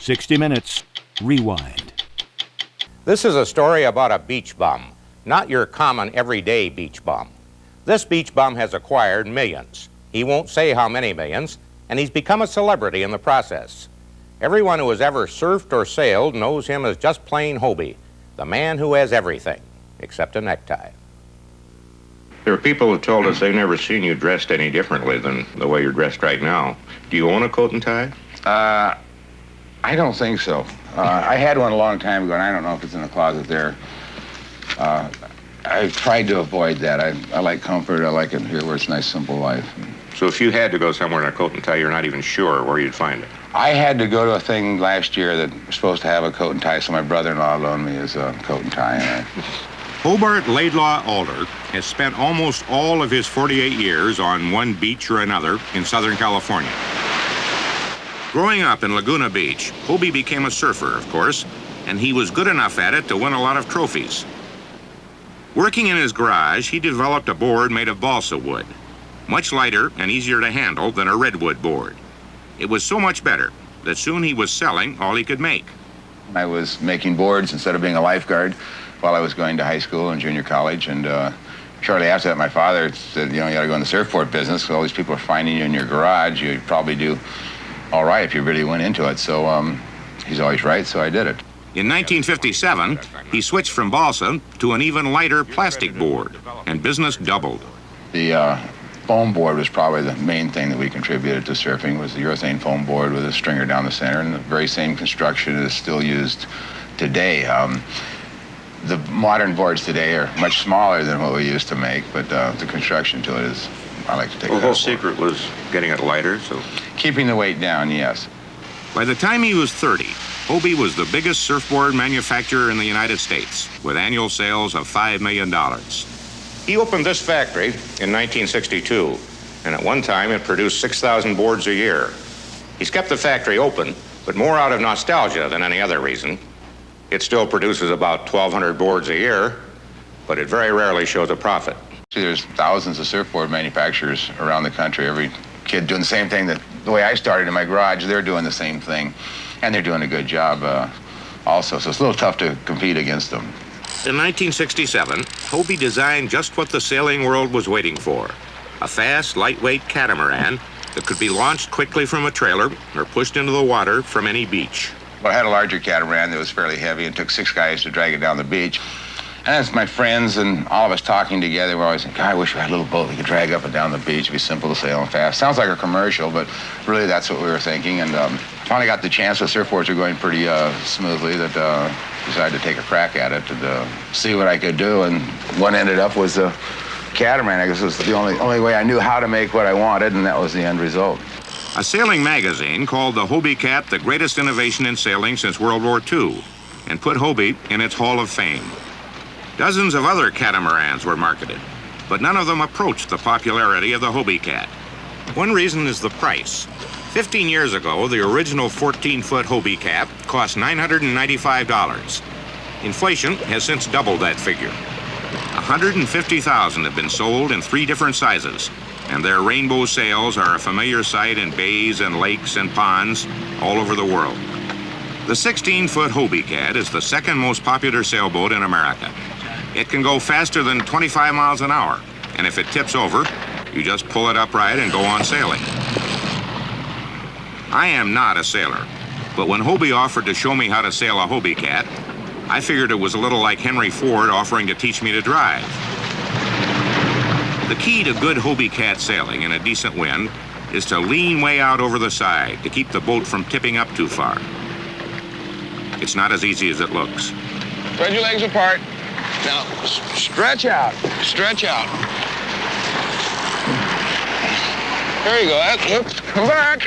60 Minutes, Rewind. This is a story about a beach bum, not your common everyday beach bum. This beach bum has acquired millions. He won't say how many millions, and he's become a celebrity in the process. Everyone who has ever surfed or sailed knows him as just plain Hobie, the man who has everything, except a necktie. There are people who told us they've never seen you dressed any differently than the way you're dressed right now. Do you own a coat and tie? I don't think so. I had one a long time ago, and I don't know if it's in the closet there. I've tried to avoid that. I like comfort. I like it here where it's a nice, simple life. So if you had to go somewhere in a coat and tie, you're not even sure where you'd find it? I had to go to a thing last year that was supposed to have a coat and tie, so my brother-in-law loaned me his coat and tie. Hobart Laidlaw Alter has spent almost all of his 48 years on one beach or another in Southern California. Growing up in Laguna Beach, Hobie became a surfer, of course, and he was good enough at it to win a lot of trophies. Working in his garage, he developed a board made of balsa wood, much lighter and easier to handle than a redwood board. It was so much better that soon he was selling all he could make. I was making boards instead of being a lifeguard while I was going to high school and junior college, and shortly after that, my father said, you ought to go in the surfboard business, because all these people are finding you in your garage. You'd probably do all right if you really went into it. So he's always right, so I did it. In 1957, he switched from balsa to an even lighter plastic board, and business doubled. The foam board was probably the main thing that we contributed to surfing, was the urethane foam board with a stringer down the center, and the very same construction is still used today. The modern boards today are much smaller than what we used to make, but the construction to it is, I like to take that. The whole secret was getting it lighter, so... Keeping the weight down, yes. By the time he was 30, Hobie was the biggest surfboard manufacturer in the United States, with annual sales of $5 million. He opened this factory in 1962, and at one time it produced 6,000 boards a year. He's kept the factory open, but more out of nostalgia than any other reason. It still produces about 1,200 boards a year, but it very rarely shows a profit. See, there's thousands of surfboard manufacturers around the country. Every kid doing the same thing that the way I started in my garage, they're doing the same thing, and they're doing a good job also, so it's a little tough to compete against them. In 1967, Hobie designed just what the sailing world was waiting for, a fast, lightweight catamaran that could be launched quickly from a trailer or pushed into the water from any beach. Well, I had a larger catamaran that was fairly heavy. It took 6 guys to drag it down the beach. And as my friends and all of us talking together, we're always like, God, I wish we had a little boat we could drag up and down the beach. It'd be simple to sail and fast. Sounds like a commercial, but really that's what we were thinking. And finally got the chance. The surfboards were going pretty smoothly, that decided to take a crack at it and see what I could do. And what ended up was a catamaran. I guess it was the only way I knew how to make what I wanted, and that was the end result. A sailing magazine called the Hobie Cat the greatest innovation in sailing since World War II, and put Hobie in its Hall of Fame. Dozens of other catamarans were marketed, but none of them approached the popularity of the Hobie Cat. One reason is the price. 15 years ago, the original 14-foot Hobie Cat cost $995. Inflation has since doubled that figure. 150,000 have been sold in 3 different sizes, and their rainbow sails are a familiar sight in bays and lakes and ponds all over the world. The 16-foot Hobie Cat is the second most popular sailboat in America. It can go faster than 25 miles an hour, and if it tips over, you just pull it upright and go on sailing. I am not a sailor, but when Hobie offered to show me how to sail a Hobie Cat, I figured it was a little like Henry Ford offering to teach me to drive. The key to good Hobie Cat sailing in a decent wind is to lean way out over the side to keep the boat from tipping up too far. It's not as easy as it looks. Spread your legs apart. Now, stretch out. Stretch out. There you go. Oops, come back.